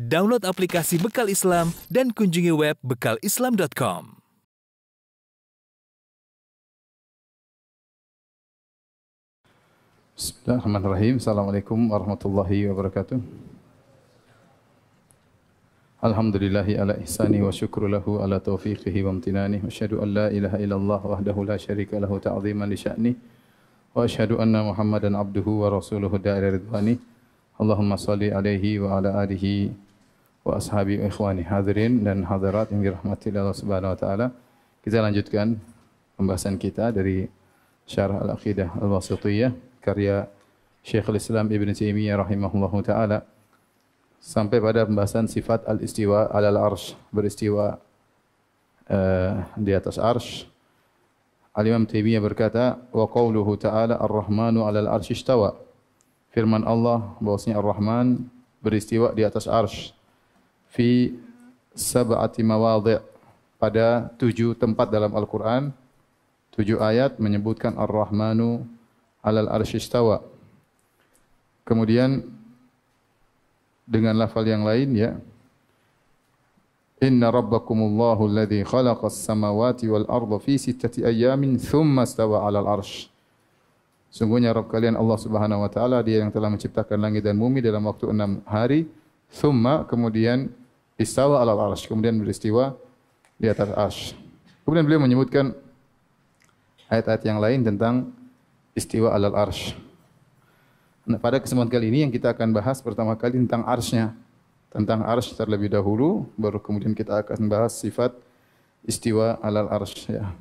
Download aplikasi Bekal Islam dan kunjungi web bekalislam.com. Bismillahirrahmanirrahim. Assalamualaikum warahmatullahi wabarakatuh. Alhamdulillahi ala ihsani wa syukru lahu ala taufiqihi wa amtinani. Wa asyhadu an la ilaha illallah wahdahu la syarika lahu ta'ziman li sya'ni. Wa asyhadu anna Muhammadan abduhu wa rasuluhu da'ila ridwani. Allahumma salli alaihi wa ala alihi wa ashabi wa ikhwani. Hadirin dan hadirat yang dirahmati Allah Subhanahu wa taala. Kita lanjutkan pembahasan kita dari Syarah Al-Aqidah Al-Wasithiyah karya Syekhul Islam Ibn Taimiyah rahimahullahu taala sampai pada pembahasan sifat al-istiwa alal arsy, beristiwa di atas arsy. Al-Imam Taimiyah berkata, wa qauluhu ta'ala ar-Rahmanu 'alal arsy istawa. Firman Allah bahwasanya Ar-Rahman beristiwa di atas arsy. Fi sab'ati mawadhi', pada 7 tempat dalam Al-Qur'an, 7 ayat menyebutkan Ar-Rahmanu 'alal arsy istawa. Kemudian dengan lafal yang lain ya, Inna rabbakumullahu alladhi khalaqas samawati wal arda fi 6 ayyamin thumma istawa 'alal arsy. Sungguhnya Rabb kalian Allah Subhanahu wa taala, Dia yang telah menciptakan langit dan bumi dalam waktu 6 hari. Thumma, kemudian istawa 'alal arsy, kemudian beristiwa di atas arsy. Kemudian beliau menyebutkan ayat-ayat yang lain tentang istiwa 'alal arsy. Nah, pada kesempatan kali ini yang kita akan bahas pertama kali tentang arsy-nya. Tentang arsy terlebih dahulu, baru kemudian kita akan bahas sifat istiwa 'alal arsy ya.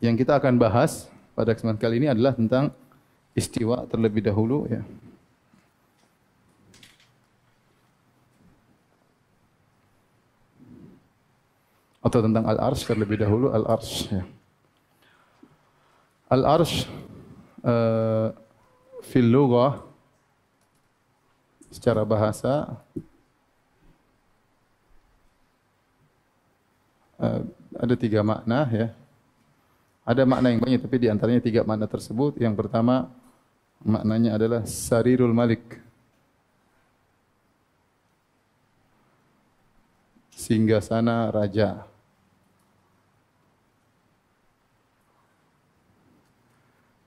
Yang kita akan bahas pada kesempatan kali ini adalah tentang istiwa terlebih dahulu ya. Atau tentang al-arsy terlebih dahulu, al-arsy ya. Al-arsy fil lughah, secara bahasa ada 3 makna ya. Ada makna yang banyak, tapi di antaranya 3 makna tersebut. Yang pertama maknanya adalah sarirul malik, singgasana raja.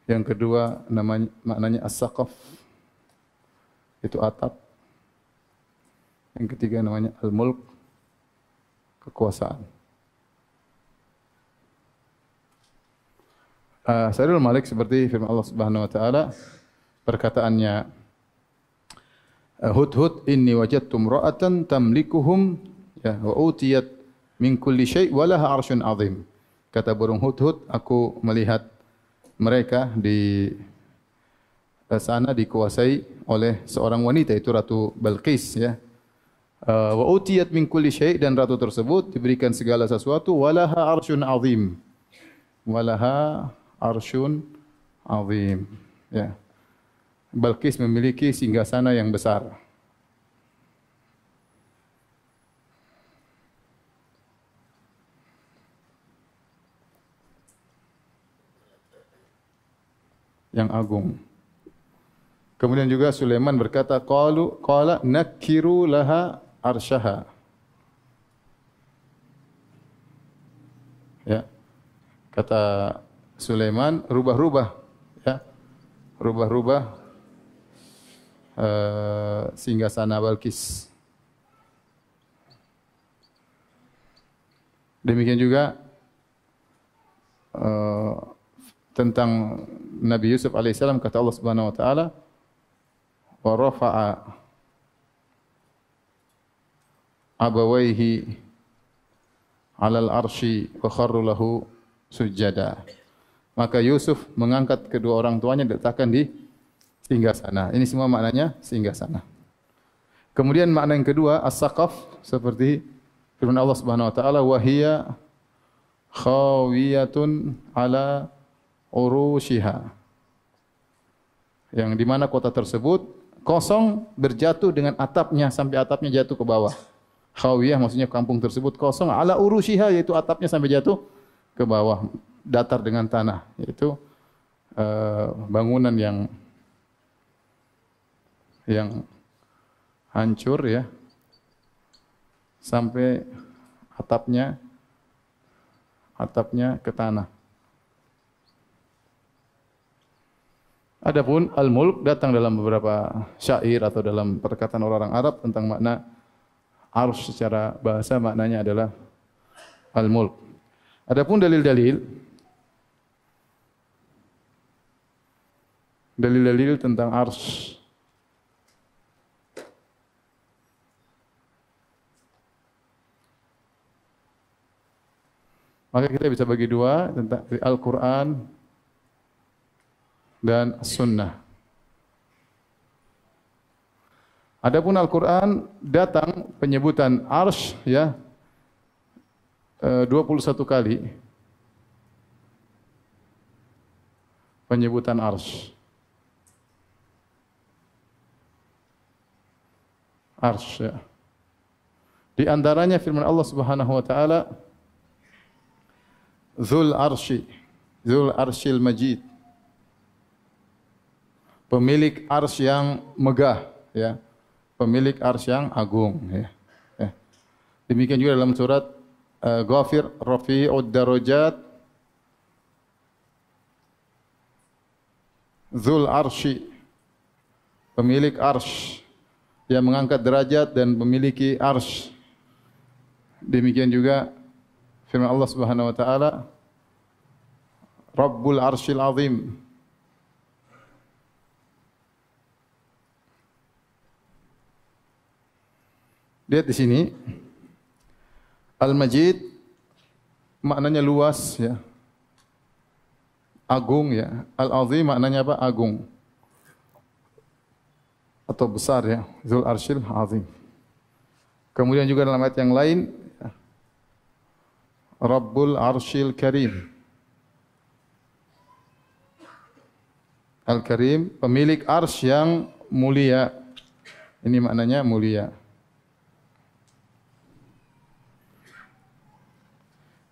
Yang kedua maknanya as-saqaf, itu atap. Yang ketiga namanya al-mulk, kekuasaan. Sarirul malik seperti firman Allah Subhanahu wa taala, perkataannya Hudhud inni wajadtu imra'atan tamlikuhum ya wa utiyat min kulli syai' wa laha 'arsyun 'azim. Kata burung Hudhud, aku melihat mereka di sana dikuasai oleh seorang wanita, itu Ratu Balqis ya. Wa utiyat min kulli syai', dan ratu tersebut diberikan segala sesuatu, wa laha 'arsyun 'azim. Wa laha 'arsyun 'azim ya. Balqis memiliki singgasana yang besar. Yang agung. Kemudian juga Sulaiman berkata, qala nakiru laha arsyaha. Ya. Kata Sulaiman, rubah-rubah ya. Rubah-rubah singgasana Balqis. Demikian juga tentang Nabi Yusuf alaihissalam, kata Allah Subhanahu wa taala, wa rafa'a abawaihi 'alal arsy wa kharru lahu sujada. Maka Yusuf mengangkat kedua orang tuanya, diletakkan di singgasana. Ini semua maknanya singgasana. Kemudian makna yang kedua as-saqaf, seperti firman Allah Subhanahu wa taala, wa hiya khawiyatun ala urushiha, yang di mana kota tersebut kosong, berjatuh dengan atapnya sampai atapnya jatuh ke bawah. Khawiyah maksudnya kampung tersebut kosong. Ala urushiha yaitu atapnya sampai jatuh ke bawah, datar dengan tanah, yaitu bangunan yang hancur ya, sampai atapnya ke tanah. Adapun al-mulk datang dalam beberapa syair atau dalam perkataan orang-orang Arab tentang makna arsy secara bahasa, maknanya adalah al-mulk. Adapun dalil-dalil tentang arsy, maka kita bisa bagi dua, tentang Al-Quran dan Sunnah. Adapun Al-Quran datang penyebutan arsy ya 21 kali penyebutan arsy. Arsy ya. Di antaranya firman Allah Subhanahu wa taala, Dzul Arsyil Majid. Pemilik arsy yang megah ya. Pemilik arsy yang agung ya. Demikian juga dalam surat Ghafir, Rafi'ud Darajat Dzul Arsy, pemilik arsy yang mengangkat derajat dan memiliki arsy. Demikian juga firman Allah Subhanahu wa taala, Rabbul Arsyil Azim. Lihat di sini, Al-Majid maknanya luas ya. Agung ya. Al-Azim maknanya apa? Agung. Atau besar ya. Dzul Arsyil Azim. Kemudian juga dalam ayat yang lain, Rabbul Arsyil Karim. Al-Karim, pemilik arsy yang mulia. Ini maknanya mulia.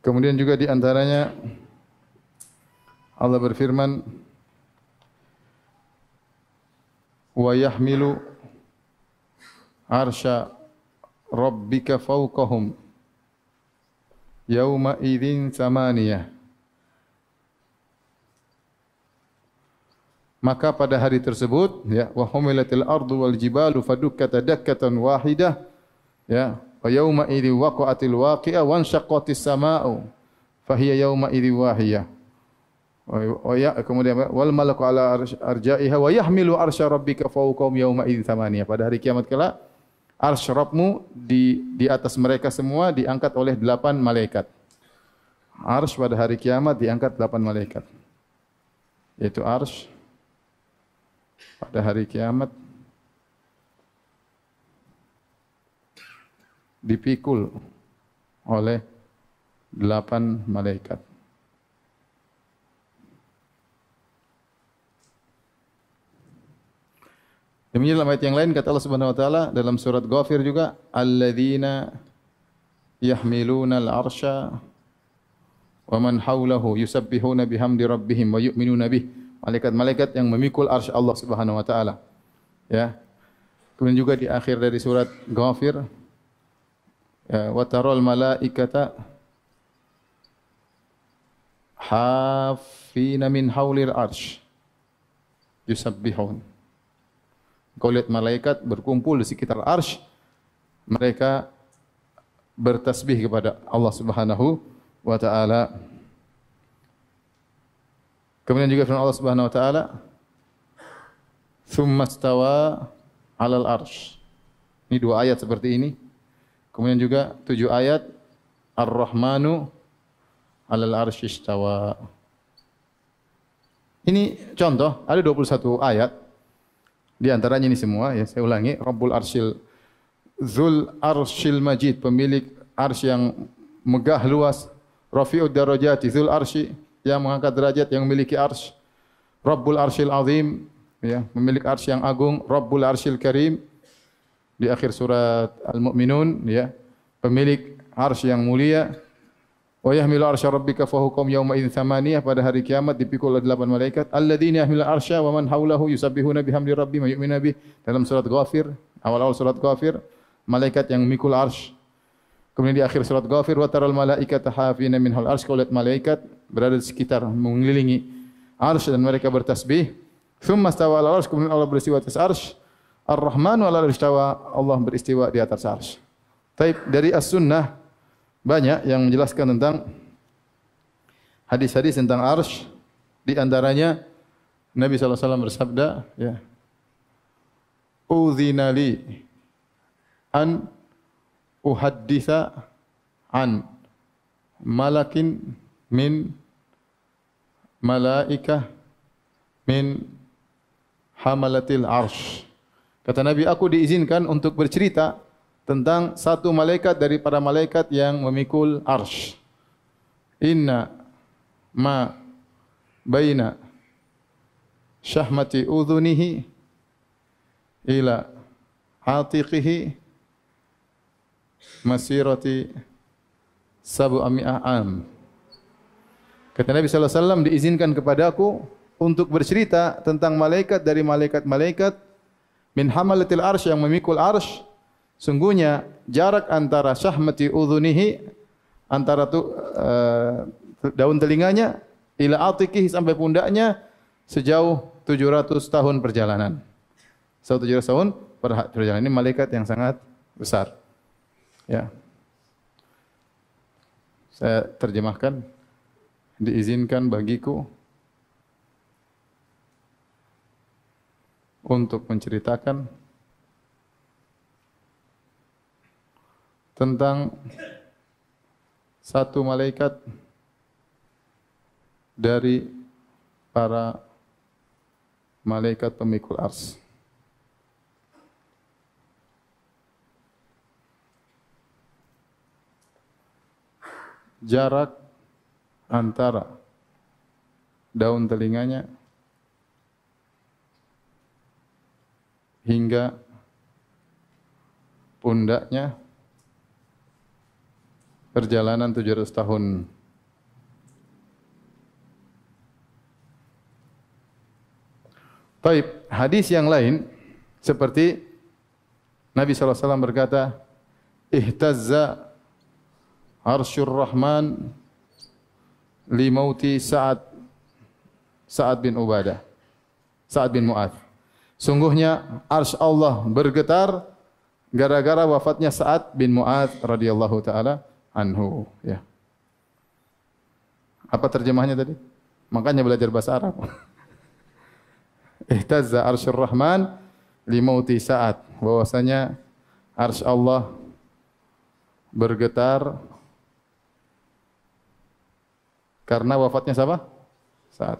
Kemudian juga di antaranya Allah berfirman, wa yahmilu arsya rabbika fawqahum yauma idzin samaniyah. Maka pada hari tersebut ya, wa humilatil ardu wal jibalu fadukkata dakkatan wahidah ya, wa yauma idzi waqa'atil waqi'ah wa anshaqqatis samaa'u fa hiya yauma idzi wahiyah. Kemudian wal malaku ala arja'iha wa yahmilu arsya rabbika fawqahum yauma idzin samaniyah. Pada hari kiamat kelak arsy Rabbmu di atas mereka semua diangkat oleh 8 malaikat. Arsy pada hari kiamat diangkat 8 malaikat. Yaitu arsy pada hari kiamat dipikul oleh 8 malaikat. Demikian dalam ayat yang lain kata Allah Subhanahu wa taala dalam surat Ghafir juga, alladzina yahmiluna al-arsya wa man hawlahu yusabbihuna bihamdi rabbihim wa yu'minuna bih. Malaikat-malaikat yang memikul arsy Allah Subhanahu wa taala. Ya. Kemudian juga di akhir dari surat Ghafir, ya, wa taral malaikata hafina min haulir arsy yusabbihun. Kau lihat malaikat berkumpul di sekitar arsy, mereka bertasbih kepada Allah Subhanahu wa taala. Kemudian juga firman Allah Subhanahu wa taala, "Tsumma stawa 'alal arsy." Ini 2 ayat seperti ini. Kemudian juga 7 ayat, Ar-Rahmanu 'alal arsy istawa. Ini contoh, ada 21 ayat. Di antaranya ini semua ya, saya ulangi, Rabbul Arsyil Dzul Arsyil Majid, pemilik arsy yang megah luas, Rafi'ud Darajati Dzul Arsy, yang mengangkat derajat, yang memiliki arsy, Rabbul Arsyil Azim ya, pemilik arsy yang agung, Rabbul Arsyil Karim. Di akhir surat Al-Mu'minun ya, pemilik arsy yang mulia. Wa yahmilu arsya rabbika fahukum yawma idzin tsamaniyah, pada hari kiamat dipikul oleh 8 malaikat. Alladzina yahmilu arsya wa man haulahu yusabbihuna bihamdi rabbihim wa yu'minuna bih. Dalam surat Ghafir, awal-awal surat Ghafir, malaikat yang memikul arsy. Kemudian di akhir surat Ghafir, wa taral malaikata hafina minhal arsy, kau lihat malaikat berada di sekitar mengelilingi arsy dan mereka bertasbih. Tsumma stawa al arsy, kemudian Allah beristiwa atas arsy. Ar-Rahmanu 'alal arsy istawa, Allah beristiwa di atas arsy. Taib, dari as-sunnah banyak yang menjelaskan tentang hadis-hadis tentang arsy. Di antaranya Nabi sallallahu alaihi wasallam bersabda, ya. Udzina li an uhadditsa an malakin min malaikah min hamalatil arsy. Kata Nabi, aku diizinkan untuk bercerita tentang satu malaikat dari para malaikat yang memikul arsy. Inna ma baina syahmati udhunihi ila atiqihi masirati sab'ami'ah am. Kata Nabi sallallahu alaihi wasallam, diizinkan kepadaku untuk bercerita tentang malaikat dari malaikat-malaikat min hamalatil arsy, yang memikul arsy. Sungguhnya jarak antara syahmati udhunihi, antara daun telinganya, ila atiqihi, sampai pundaknya, sejauh 700 tahun perjalanan. Sejauh 700 tahun perjalanan. Ini malaikat yang sangat besar. Ya. Saya terjemahkan, diizinkan bagiku untuk menceritakan tentang satu malaikat dari para malaikat pemikul arsy. Jarak antara daun telinganya hingga pundaknya perjalanan 700 tahun. Baik, hadis yang lain seperti Nabi sallallahu alaihi wasallam berkata, ihtazza arsyur rahman li mauti Sa'ad bin Ubadah, Sa'ad bin Mu'adz. Sungguhnya arsy Allah bergetar gara-gara wafatnya Sa'ad bin Mu'adz radhiyallahu taala anhu, ya. Apa terjemahnya tadi? Makanya belajar bahasa Arab. Ihtazza arsyur rahman li mauti Sa'ad, bahwasanya arsy Allah bergetar karena wafatnya siapa? Sa'ad.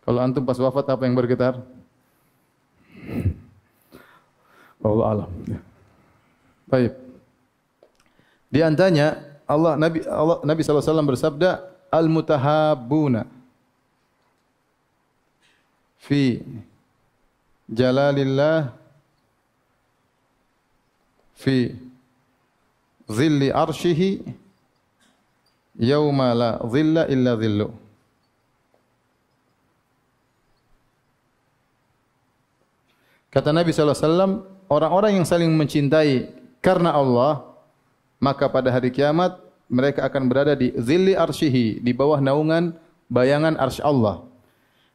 Kalau antum pas wafat apa yang bergetar? Wallahu a'lam. Baik. Di antaranya Nabi sallallahu alaihi wasallam bersabda, al-mutahabbuna fi jalalillah fi zilli arsyihi yauma la zilla illa zillu. Kata Nabi sallallahu alaihi wasallam, orang-orang yang saling mencintai karena Allah, maka pada hari kiamat mereka akan berada di zilli arsyihi, di bawah naungan bayangan arsy Allah.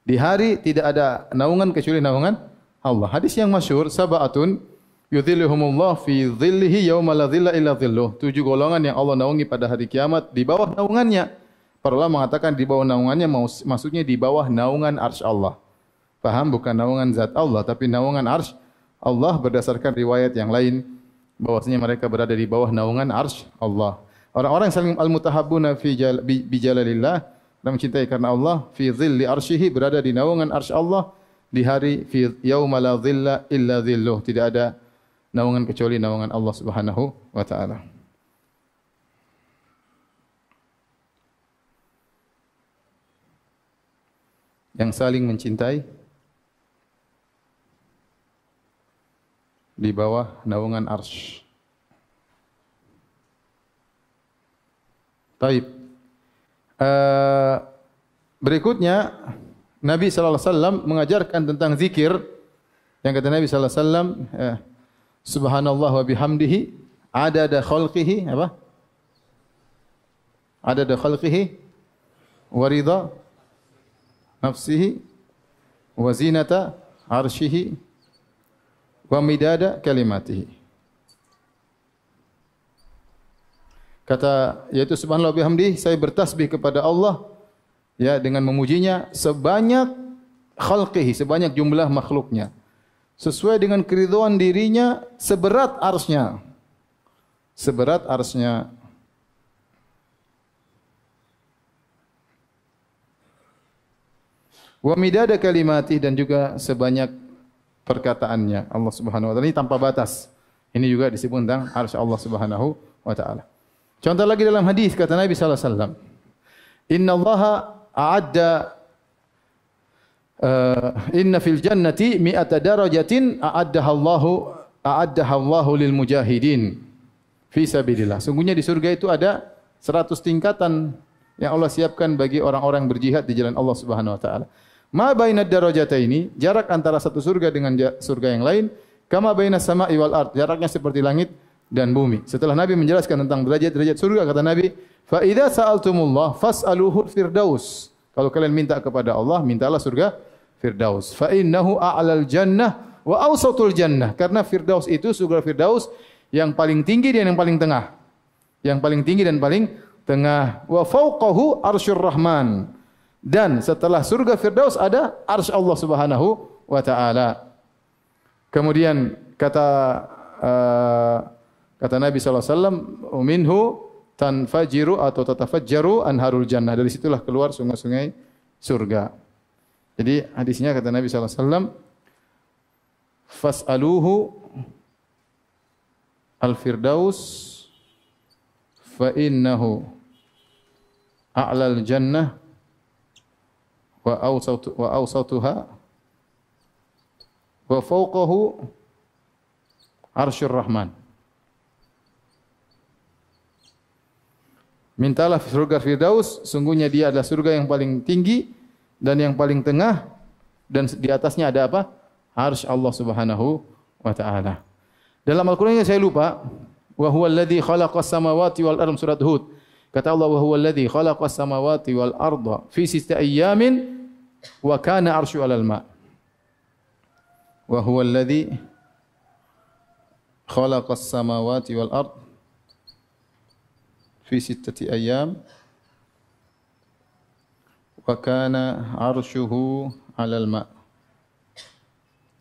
Di hari tidak ada naungan kecuali naungan Allah. Hadis yang masyhur, sab'atun yudhilluhumullah fi dhillihi yauma la dhilla illa dhilluh. 7 golongan yang Allah naungi pada hari kiamat di bawah naungannya. Para ulama mengatakan di bawah naungannya maksudnya di bawah naungan arsy Allah. Paham, bukan naungan zat Allah tapi naungan arsy Allah, berdasarkan riwayat yang lain bahwasanya mereka berada di bawah naungan arsy Allah. Orang-orang yang saling al-mutahabbuna fi jalalillah, dan mencintai karena Allah, fi dhilli arsyihi, berada di naungan arsy Allah di hari fi yauma la dhilla illa dhilluh, tidak ada naungan kecuali naungan Allah Subhanahu wa taala. Yang saling mencintai di bawah naungan arsy. Taib. Berikutnya Nabi sallallahu alaihi wasallam mengajarkan tentang zikir yang kata Nabi sallallahu alaihi wasallam subhanallah wa bihamdihi adada khalqihi apa? Adada khalqihi wa ridha nafsihi wa zinata arsyihi wa midada kalimatihi. Kata yaitu subhanallah bihamdi, saya bertasbih kepada Allah ya dengan memujinya sebanyak khalqihi, sebanyak jumlah makhluknya. Sesuai dengan keridhaan dirinya seberat arsy-Nya. Seberat arsy-Nya. Wa midada kalimati, dan juga sebanyak perkataannya Allah Subhanahu wa taala. Ini tanpa batas. Ini juga disebut tentang arsy Allah Subhanahu wa taala. Contoh lagi dalam hadis kata Nabi sallallahu alaihi wasallam, "Innallaha a'adda inna fil jannati mi'ata darajatin a'addaha Allahu lil mujahidin fi sabilillah." Sungguhnya di surga itu ada 100 tingkatan yang Allah siapkan bagi orang-orang berjihad di jalan Allah Subhanahu wa taala. Ma bainad darajataini, jarak antara satu surga dengan surga yang lain, kama bainas sama'i wal ard, jaraknya seperti langit dan bumi. Setelah Nabi menjelaskan tentang derajat-derajat surga, kata Nabi, "Fa idza sa'altumullah fas'aluhu firdaus." Kalau kalian minta kepada Allah, mintalah surga Firdaus. Fa innahu a'lal jannah wa awsatul jannah. Karena Firdaus itu surga Firdaus yang paling tinggi dan yang paling tengah. Yang paling tinggi dan paling tengah. Wa fawqahu arsyur rahman. Dan setelah surga Firdaus ada arsy Allah Subhanahu wa taala. Kemudian kata Nabi sallallahu alaihi wasallam, "Minhu tanfajiru atau tatafajjaru anharul jannah." Dari situlah keluar sungai-sungai surga. Jadi hadisnya kata Nabi sallallahu alaihi wasallam, "Fas'aluhu al-firdaus fa innahu a'lal jannah wa awsatuha wa fawqahu arsyur rahman." Mintalah surga Firdaus, sungguhnya dia adalah surga yang paling tinggi dan yang paling tengah, dan di atasnya ada apa? Arsy Allah Subhanahu wa taala. Dalam Al-Qur'an saya lupa, wa huwal ladzi khalaqas samawati wal arda, surat Hud. Kata Allah, wa huwal ladzi khalaqas samawati wal arda fi sittati ayyamin wa kana arsyu 'alal ma'. Wa huwal ladzi khalaqas samawati wal arda fi sittati ayyam wa kana arsyuhu 'alal ma'.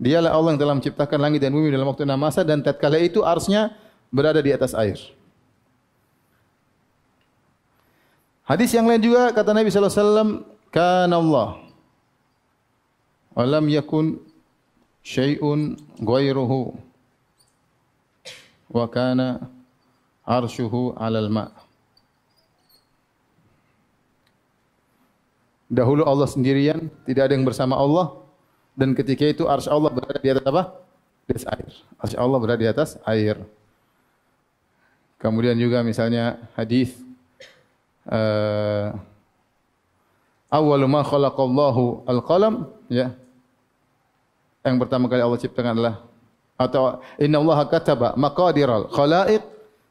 Dialah Allah yang telah menciptakan langit dan bumi dalam waktu 6 masa, dan tatkala itu arsy-Nya berada di atas air. Hadis yang lain juga kata Nabi sallallahu alaihi wasallam, "Kana Allah wa lam yakun syai'un ghairuhu wa kana arsyuhu 'alal ma'." Dahulu Allah sendirian, tidak ada yang bersama Allah, dan ketika itu arsy Allah berada di atas apa? Di atas air. Arsy Allah berada di atas air. Kemudian juga misalnya hadis awwalu ma khalaqallahu al-qalam, ya. Yang pertama kali Allah ciptakan adalah, atau innallaha kataba maqadiral khalaiq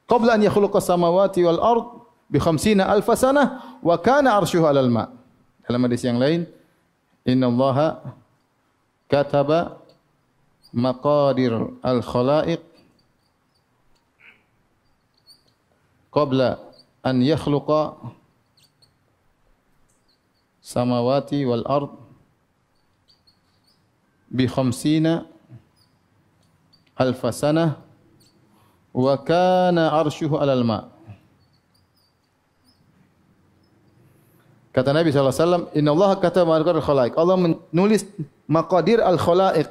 qabla an yakhluqas samawati wal ard bi 50,000 sanah wa kana arsyuhu 'alal ma'. Dalam hadis yang lain, innallaha kataba maqadir al-khalaiq qabla an yakhluqa samawati wal ard bi 50,000 sanah wa kana arsyuhu 'alal ma'. Kata Nabi SAW, innallaha kataba maqadir al-khalaiq. Allah menulis maqadir al-khalaiq.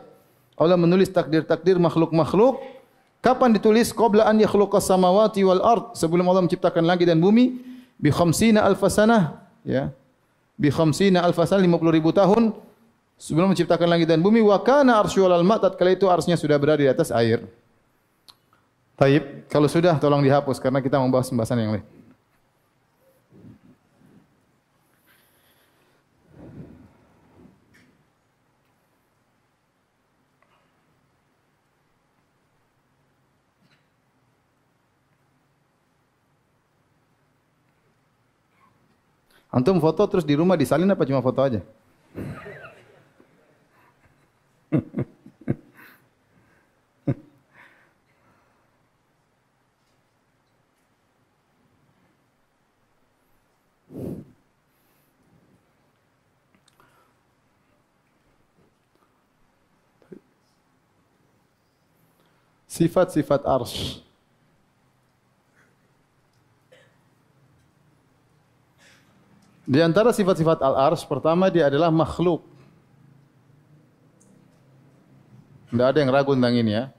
Allah menulis takdir-takdir makhluk-makhluk. Kapan ditulis? Qabla an yakhluqas samawati wal ard. Sebelum Allah menciptakan langit dan bumi. Bi 50,000 sanah. Ya. Bi 50,000 sanah, 50,000 tahun. Sebelum menciptakan langit dan bumi. Wa kana arsyu alal ma'. Tatkala itu arsy-Nya sudah berada di atas air. Taib, kalau sudah tolong dihapus karena kita membahas pembahasan yang lain. Antum foto terus di rumah disalin apa cuma foto aja? Sifat-sifat arsy. Di antara sifat-sifat al-arsy, pertama dia adalah makhluk. Tidak ada yang ragu tentang ini ya.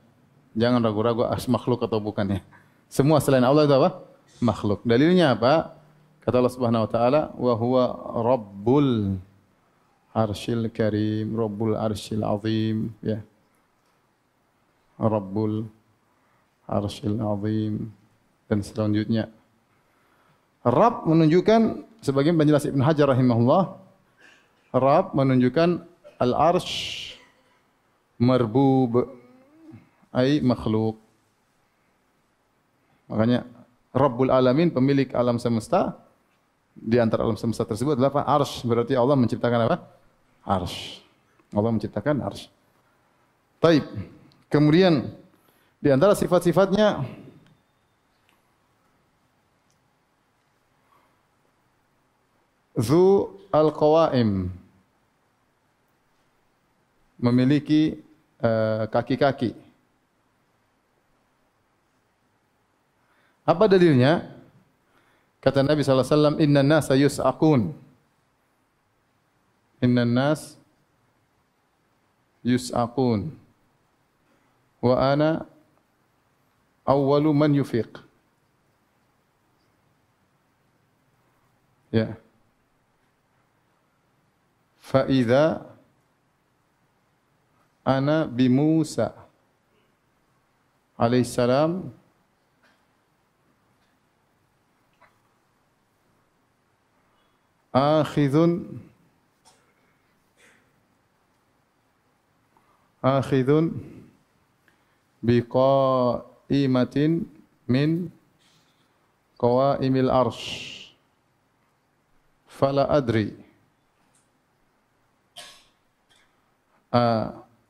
Jangan ragu-ragu makhluk atau bukan ya. Semua selain Allah itu apa? Makhluk. Dalilnya apa? Kata Allah Subhanahu wa taala, "Wa huwa Rabbul Arsyil Karim, Rabbul Arsyil Azim." Ya. Rabbul Arsyil Azim dan selanjutnya. Rabb menunjukkan sebagian penjelas Ibn Hajar rahimahullah, Rabb menunjukkan al-arsh marbub ay makhluk. Makanya Rabbul Alamin, pemilik alam semesta. Di antara alam semesta tersebut adalah apa? Arsh, berarti Allah menciptakan apa? Arsh. Allah menciptakan arsh. Taib. Kemudian di antara sifat-sifatnya Zu al-qawaim, memiliki kaki-kaki. Apa dalilnya? Kata Nabi sallallahu alaihi wasallam, "Innan nasa yus'aqun." Innan nas yus'aqun. Wa ana awwalu man yufiq. Ya. Fa'idha ana bi Musa alaihissalam akhidhun bi qa'imatin min qawaimil arsh fala adri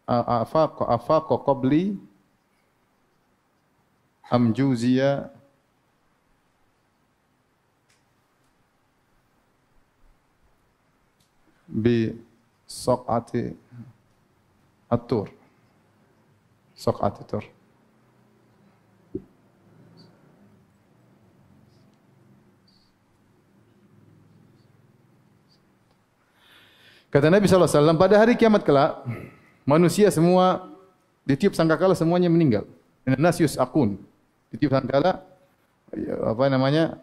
afaqa qabli am juziya bi saqati at-tur. Saqati tur. Kata Nabi sallallahu alaihi wasallam, pada hari kiamat kelak manusia semua ditiup sangkakala semuanya meninggal. Nas yus'aqun. Ditiup sangkakala apa namanya?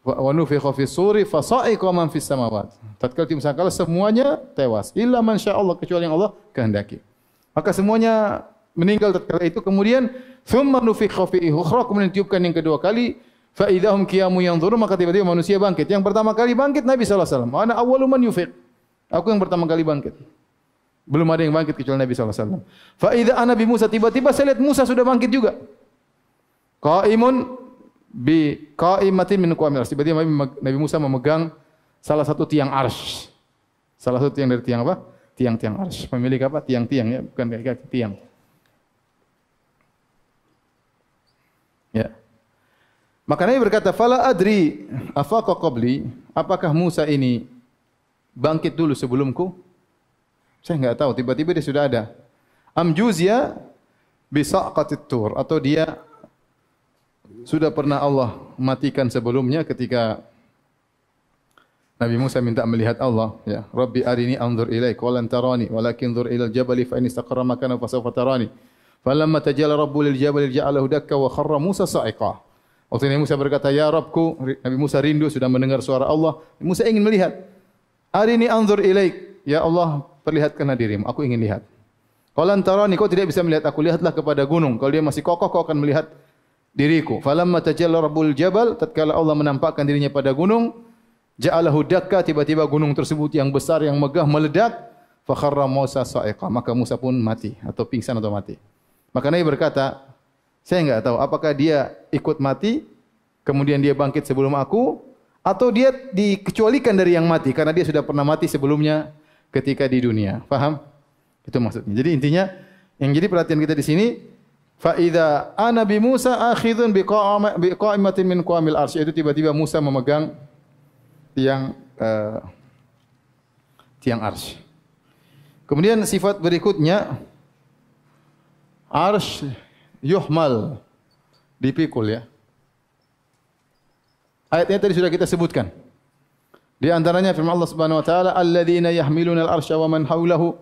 Wa nufikha fis suri fa sa'iqa man fis samawat. Tatkala tiup sangkakala semuanya tewas, illa man syaa Allah, kecuali yang Allah kehendaki. Maka semuanya meninggal tatkala itu, kemudian thumma nufikha fi ukhra, kemudian tiupkan yang kedua kali. Fa idahum qiyamun yanzurun, maka tiba-tiba manusia bangkit. Yang pertama kali bangkit Nabi sallallahu alaihi wasallam. Ana awwalu man yufiq. Aku yang pertama kali bangkit. Belum ada yang bangkit kecuali Nabi sallallahu alaihi wasallam. Fa idza ana bi Musa, tiba-tiba saya lihat Musa sudah bangkit juga. Qaimun bi qaimatin min qawamil arsy. Tiba-tiba Nabi Musa memegang salah satu tiang arsy. Salah satu tiang dari tiang apa? Tiang-tiang arsy. Pemilik apa? Tiang-tiang ya, bukan kaki tiang. Ya. Maka Nabi berkata, "Fala adri afaqa qabli?" Apakah Musa ini bangkit dulu sebelumku? Saya enggak tahu, tiba-tiba dia sudah ada. Am juzya bi saqatit tur, atau dia sudah pernah Allah matikan sebelumnya ketika Nabi Musa minta melihat Allah, ya. Rabbi arini anzur ilaik wa lan tarani walakin anzur ila al-jabali fa in istaqarra makanahu fa sawfa tarani. Falamma tajalla rabbu lil jabali ja'alahu dakka wa kharra Musa sa'iqa. Waktu Nabi Musa berkata, "Ya Rabbku," Nabi Musa rindu sudah mendengar suara Allah. Musa ingin melihat. "Arini anzur ilaik." Ya Allah, perlihatkanlah dirimu, aku ingin lihat. Qala antarani, kau tidak bisa melihat aku, lihatlah kepada gunung. Kalau dia masih kokoh, kau akan melihat diriku. Falamma tajalla rabbul jabal, tatkala Allah menampakkan dirinya pada gunung, ja'alahu dakka, tiba-tiba gunung tersebut yang besar, yang megah meledak. Fa kharra Musa sa'iqa, maka Musa pun mati atau pingsan atau mati. Maka Nabi berkata, saya enggak tahu apakah dia ikut mati, kemudian dia bangkit sebelum aku, atau dia dikecualikan dari yang mati karena dia sudah pernah mati sebelumnya ketika di dunia. Faham? Itu maksudnya. Jadi intinya yang jadi perhatian kita di sini, fa idza ana bi Musa akhidun bi qa'imatin min qamil arsy, itu tiba-tiba Musa memegang tiang arsy. Kemudian sifat berikutnya, arsy yuhmal, dipikul ya. Ayatnya tadi sudah kita sebutkan. Di antaranya firman Allah Subhanahu wa taala, alladzina yahmiluna al-arsya wa man hawlahu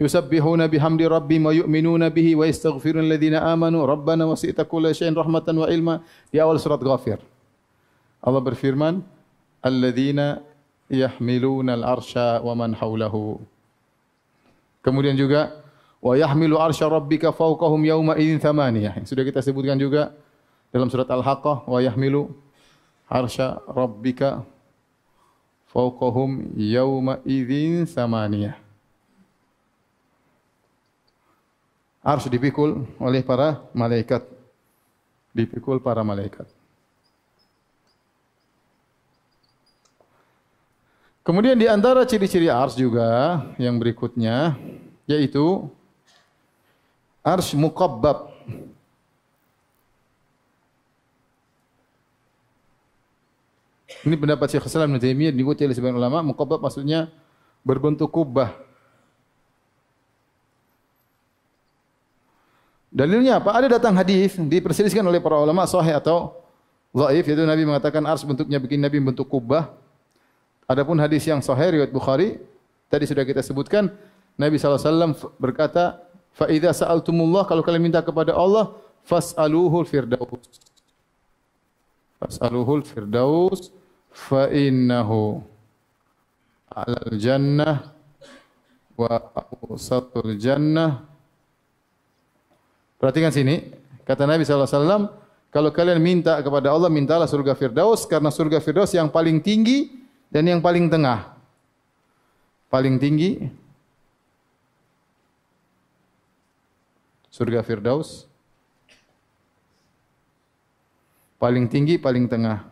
yusabbihuna bihamdi rabbihim wa yu'minuna bihi wa yastaghfiruna alladhina amanu rabbana wasi'ta kulla syai'in rahmatan wa ilma. Di awal surat Ghafir Allah berfirman, alladzina yahmiluna al-arsya wa man hawlahu. Kemudian juga wa yahmilu arsya rabbika fawqahum yawma idzin thamaniyah. Yang sudah kita sebutkan juga dalam surat Al-Haqqah, wa yahmilu arsya rabbika fawqahum yawma idzin thamaniyah. Arsy dipikul oleh para malaikat. Dipikul para malaikat. Kemudian di antara ciri-ciri arsy juga yang berikutnya, yaitu arsy muqabbab. Ini pendapat Syekh Islam Ibnu Taimiyah, diikuti oleh sebagian ulama. Muqabbab maksudnya berbentuk kubah. Dalilnya apa? Ada datang hadis diperselisihkan oleh para ulama sahih atau dhaif, yaitu Nabi mengatakan arsy bentuknya bikin Nabi bentuk kubah. Adapun hadis yang sahih riwayat Bukhari tadi sudah kita sebutkan, Nabi SAW berkata, fa idza sa'altumullah, kalau kalian minta kepada Allah, fas'aluhul firdaus. Fas'aluhul firdaus fa innahu 'alal jannah wa awsatul jannah. Perhatikan sini, kata Nabi SAW, kalau kalian minta kepada Allah, mintalah surga Firdaus, karena surga Firdaus yang paling tinggi dan yang paling tengah. Paling tinggi, surga Firdaus. Paling tinggi, paling tengah.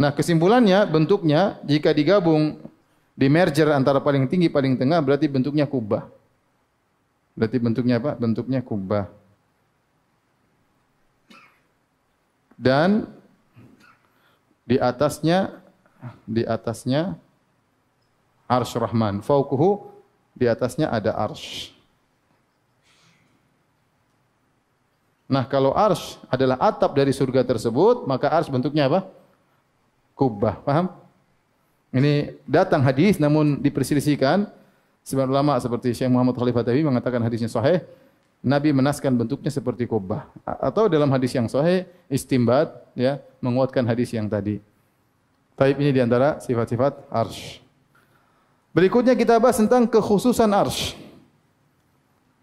Nah, kesimpulannya, bentuknya, jika digabung, di merger antara paling tinggi, paling tengah, berarti bentuknya kubah. Berarti bentuknya apa? Bentuknya kubah. Dan di atasnya arsy Rahman. Fauquhu, di atasnya ada arsy. Nah, kalau arsy adalah atap dari surga tersebut, maka arsy bentuknya apa? Kubah. Paham? Ini datang hadis namun diperselisihkan. Sebagian ulama seperti Syekh Muhammad Khalifah Tabi mengatakan hadisnya sahih. Nabi menaskan bentuknya seperti kubah. Atau dalam hadis yang sahih istimbat, ya, menguatkan hadis yang tadi. Taib ini diantara sifat-sifat arsy. Berikutnya kita bahas tentang kekhususan arsy.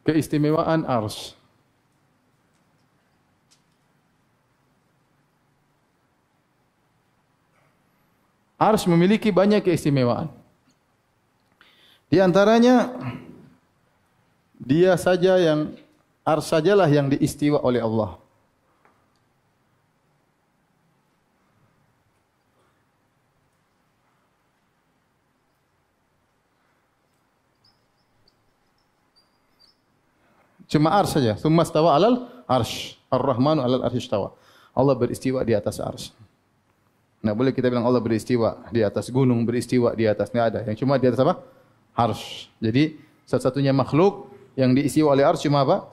Keistimewaan arsy. Arsy memiliki banyak keistimewaan. Di antaranya dia saja yang arsy sajalah yang diistiwa oleh Allah. Cuma arsy saja. Tsumma stawa 'alal arsy. Ar-Rahmanu 'alal arsy istawa. Allah beristiwa di atas arsy. Nah, boleh kita bilang Allah beristiwa di atas gunung, beristiwa di atas, enggak ada. Yang cuma di atas apa? Arsy. Jadi satu-satunya makhluk yang diistiwa oleh arsy cuma apa?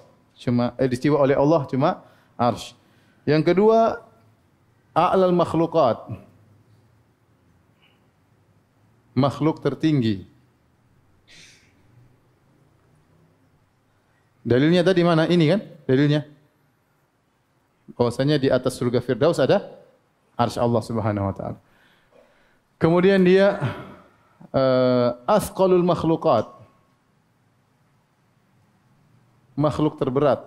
Diistiwa oleh Allah cuma arsy. Yang kedua, a'lal makhluqat. Makhluk tertinggi. Dalilnya tadi mana? Ini kan dalilnya. Bahwasanya di atas surga Firdaus ada arsy Allah Subhanahu wa taala. Kemudian dia asqalul makhluqat. makhluk terberat.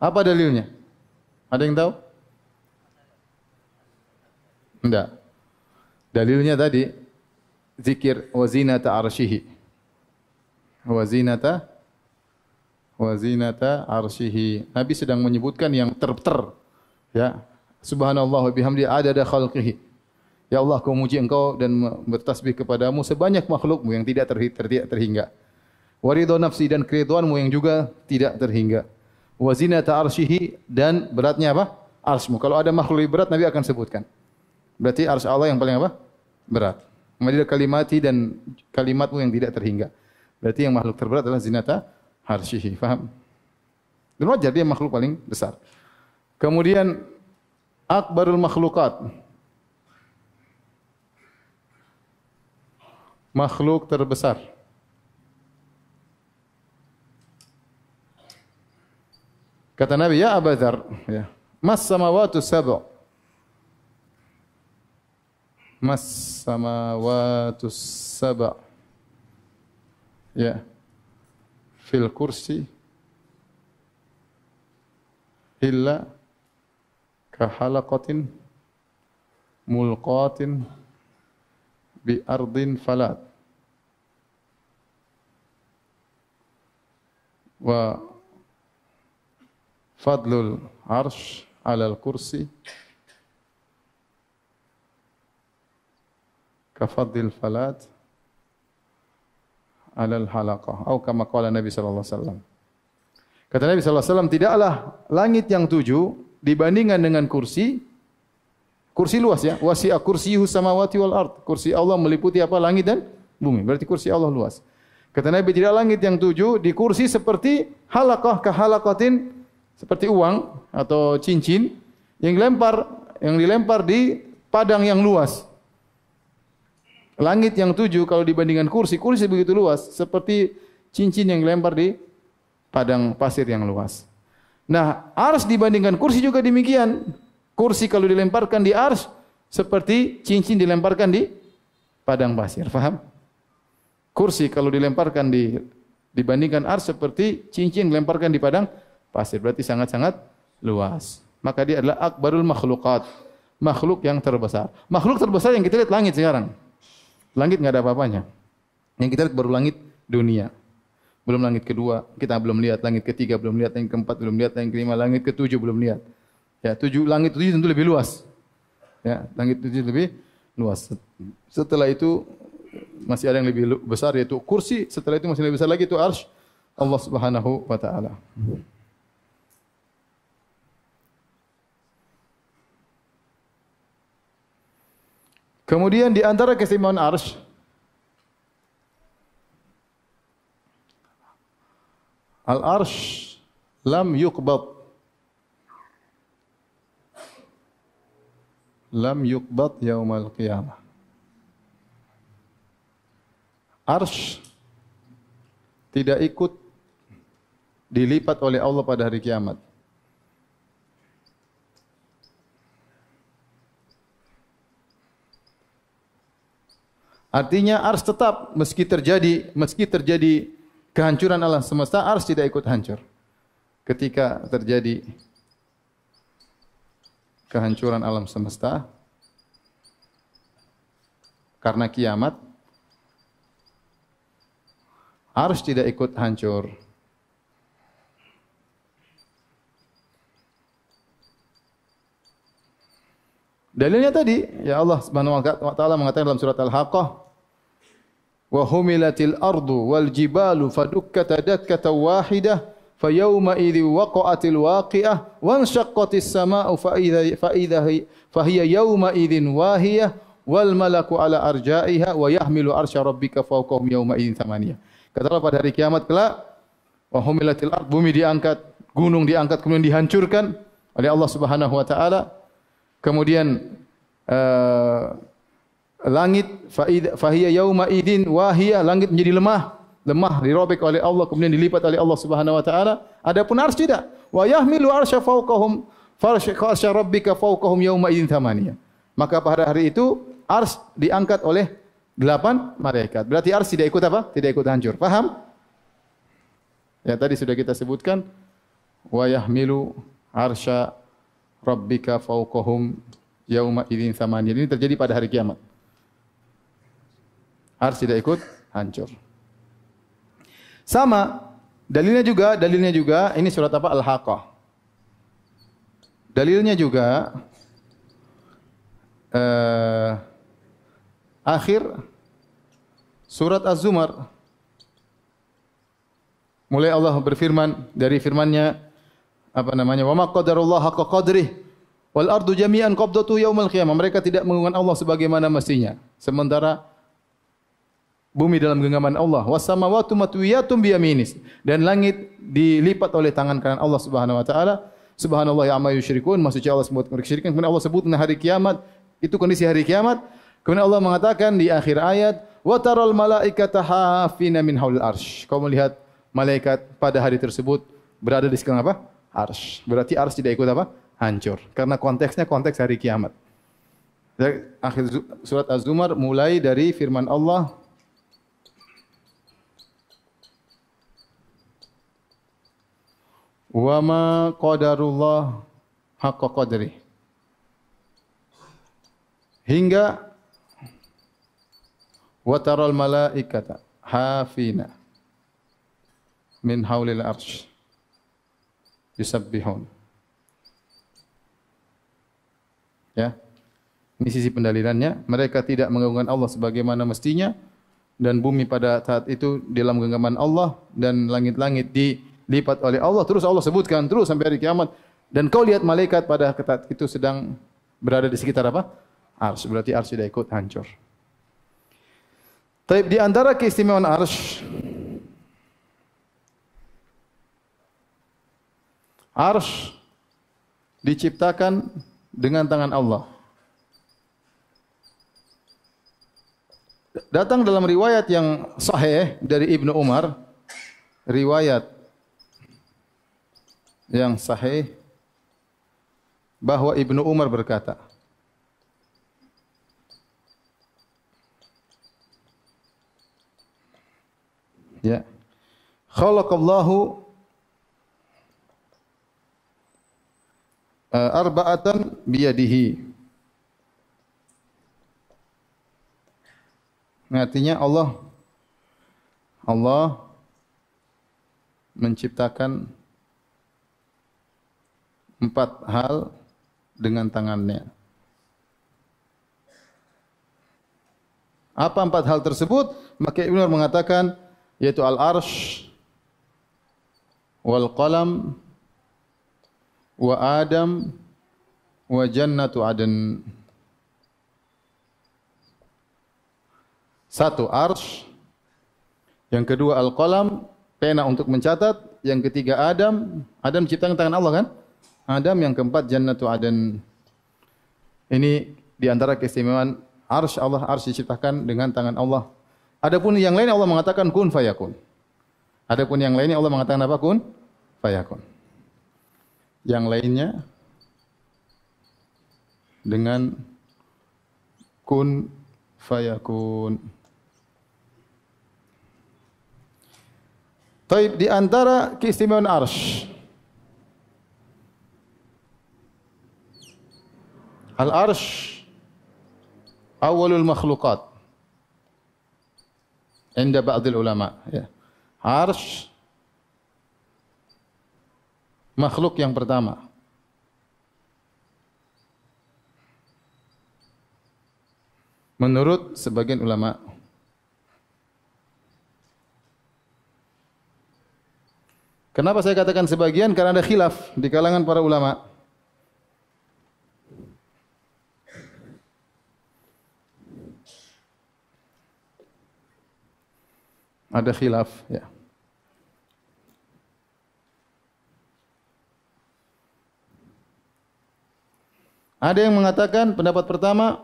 Apa dalilnya? Ada yang tahu? Tidak. Dalilnya tadi zikir wazinata arsyihi. Wazinata arsyihi. Nabi sedang menyebutkan yang ya. Subhanallah wa bihamdi adada khalqihi. Ya Allah, aku memuji Engkau dan bertasbih kepadamu sebanyak makhlukmu yang tidak terhingga. Wa ridha nafsi, dan keridhaanmu yang juga tidak terhingga. Wa zinata arsyihi, dan beratnya apa? Arsy-Mu. Kalau ada makhluk lebih berat Nabi akan sebutkan. Berarti arsy Allah yang paling apa? Berat. Kemudian kalimati, dan kalimatmu yang tidak terhingga. Berarti yang makhluk terberat adalah zinata arsyihi. Faham? Dan wajar dia makhluk paling besar. Kemudian akbarul makhlukat. Makhluk terbesar. Kata Nabi, ya Abu Dzar, ya, mas samawatu sab'. Mas samawatu sab'. Ya. Fil kursi illa kahalaqatin mulqatin bi ardin falat. Wa fadlul arsh alal kursi kafadlil falat alal halaqah. Atau kama qala Nabi sallallahu alaihi wasallam. Kata Nabi sallallahu alaihi wasallam, tidaklah langit yang 7 dibandingkan dengan kursi. Kursi luas ya. Wasi'a kursiyuhu samawati wal ard. Kursi Allah meliputi apa? Langit dan bumi. Berarti kursi Allah luas. Kata Nabi, tidak langit yang 7 di kursi seperti halaqah ka halaqatin, seperti uang atau cincin yang dilempar di padang yang luas. Langit yang 7 kalau dibandingkan kursi begitu luas, seperti cincin yang dilempar di padang pasir yang luas. Nah, arsy dibandingkan kursi juga demikian. Kursi kalau dilemparkan di arsy seperti cincin dilemparkan di padang pasir. Faham? Kursi kalau dilemparkan dibandingkan arsy seperti cincin dilemparkan di padang pasir. Berarti sangat-sangat luas. Maka dia adalah akbarul makhlukat. Makhluk yang terbesar. Makhluk terbesar yang kita lihat langit sekarang. Langit enggak ada apa-apanya. Yang kita lihat baru langit dunia. Belum langit kedua, kita belum lihat. Langit ketiga belum lihat. Langit keempat belum lihat. Langit kelima, langit ketujuh belum lihat. Ya, langit tujuh tentu lebih luas. Ya, langit tujuh lebih luas. Setelah itu masih ada yang lebih besar, yaitu kursi. Setelah itu masih lebih besar lagi, itu arsy Allah Subhanahu wa taala. Kemudian di antara keistimewaan arsy, al-arsy lam yuqbad. Lam yuqbad yaumal qiyamah. Arsy tidak ikut dilipat oleh Allah pada hari kiamat. Artinya arsy tetap meski terjadi kehancuran alam semesta, arsy tidak ikut hancur. Ketika terjadi kehancuran alam semesta karena kiamat, arsy tidak ikut hancur. Dalilnya tadi, ya Allah Subhanahu wa taala mengatakan dalam surat Al-Haqqah, "Wa humilatil ardu wal jibalu fadukkata dakkatan wahidah, fayawma idzi waqa'atil waqi'ah wa anshaqqatis samaa'u fa hiya yawma idzin wahiyah wal malaku ala arja'iha wa yahmilu arsya rabbika fawqahum yawma idzin thamaniyah." Katalah pada hari kiamat kelak, wa humilatil ard, bumi diangkat, gunung diangkat kemudian dihancurkan oleh Allah Subhanahu wa taala. Kemudian langit fahiya yauma idin wahiyah, langit menjadi lemah dirobek oleh Allah kemudian dilipat oleh Allah Subhanahu wa taala. Adapun arsy tidak. Wa yahmilu arsya fawqahum farsya rabbika fawqahum yauma idin thamaniyah. Maka pada hari itu arsy 8 malaikat. Berarti arsy tidak ikut apa? Tidak ikut hancur. Paham? Ya tadi sudah kita sebutkan wa yahmilu arsya rabbika fawqahum yauma idzin tsamaniyah. Ini terjadi pada hari kiamat. Arsy tidak ikut hancur. Sama dalilnya juga ini surat apa? Al-Haqqah. Dalilnya juga akhir surat Az-Zumar. Mulai Allah berfirman dari firman-Nya apa namanya? Wa ma qadarullah haqqa qadrih wal ardu jami'an qabdatuhu yaumal qiyamah. Mereka tidak mengagungkan Allah sebagaimana mestinya. Sementara bumi dalam genggaman Allah. Was samawati matwiyatun biyaminis. Dan langit dilipat oleh tangan kanan Allah Subhanahu wa taala. Subhanallah ya amma yusyrikun. Maksudnya Allah sebut kesyirikan. Kemudian Allah sebut hari kiamat. Itu kondisi hari kiamat. Kemudian Allah mengatakan di akhir ayat, "Wa taral malaikata hafina min haulil arsy." Kau melihat malaikat pada hari tersebut berada di sekitar apa? Arsy. Berarti arsy tidak ikut apa? Hancur. Karena konteksnya konteks hari kiamat. Akhir surat Az-Zumar mulai dari firman Allah, wa ma qadarullah haqqa qadrih. Hingga wa taral malaikata hafina min haulil arsy yusabbihun. Ya. Ini sisi pendalilannya, mereka tidak mengagungkan Allah sebagaimana mestinya dan bumi pada saat itu di dalam genggaman Allah dan langit-langit dilipat oleh Allah. Terus Allah sebutkan terus sampai hari kiamat, dan kau lihat malaikat pada saat itu sedang berada di sekitar apa? Arsy. Berarti arsy tidak ikut hancur. Tapi di antara keistimewaan arsy, arsy diciptakan dengan tangan Allah. Datang dalam riwayat yang sahih dari Ibnu Umar, riwayat yang sahih bahwa Ibnu Umar berkata, ya, khalaqallahu arba'atan biyadihi. Artinya Allah menciptakan 4 hal dengan tangannya. Apa 4 hal tersebut? Maka Ibnu Umar mengatakan yaitu al-arsy wal qalam wa Adam wa jannatu Aden. 1 arsy, yang kedua al-qalam, pena untuk mencatat, yang ketiga Adam diciptakan tangan Allah kan? Adam, yang keempat jannatu Aden. Ini di antara keistimewaan arsy. Arsy diciptakan dengan tangan Allah. Adapun yang lain Allah mengatakan kun fayakun. Adapun yang lainnya Allah mengatakan apa? Kun fayakun. Yang lainnya dengan kun fayakun. Taib, di antara keistimewaan arsy, al-arsy awalul makhluqat inda ba'dil ulama, ya. Arsy makhluk yang pertama. Menurut sebagian ulama. Kenapa saya katakan sebagian? Karena ada khilaf di kalangan para ulama. Ada khilaf, ya. Ada yang mengatakan pendapat pertama